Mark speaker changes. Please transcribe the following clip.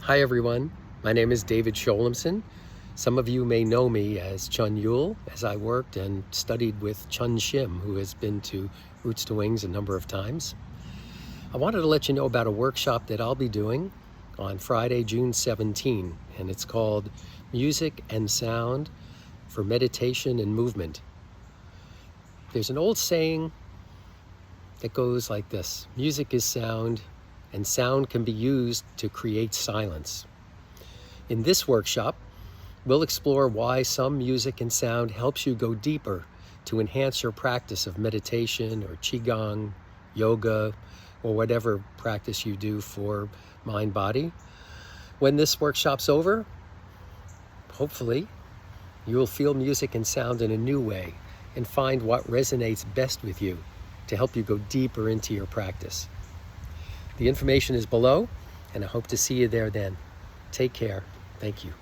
Speaker 1: Hi everyone, my name is David Sholemson. Some of you may know me as Chun Yul, as I worked and studied with Chun Shim, who has been to Roots to Wings a number of times. I wanted to let you know about a workshop that I'll be doing on Friday, June 17, and it's called Music and Sound for Meditation and Movement. There's an old saying that goes like this: music is sound, and sound can be used to create silence. In this workshop, we'll explore why some music and sound helps you go deeper to enhance your practice of meditation or qigong, yoga, or whatever practice you do for mind-body. When this workshop's over, hopefully, you'll feel music and sound in a new way and find what resonates best with you to help you go deeper into your practice. The information is below, and I hope to see you there then. Take care. Thank you.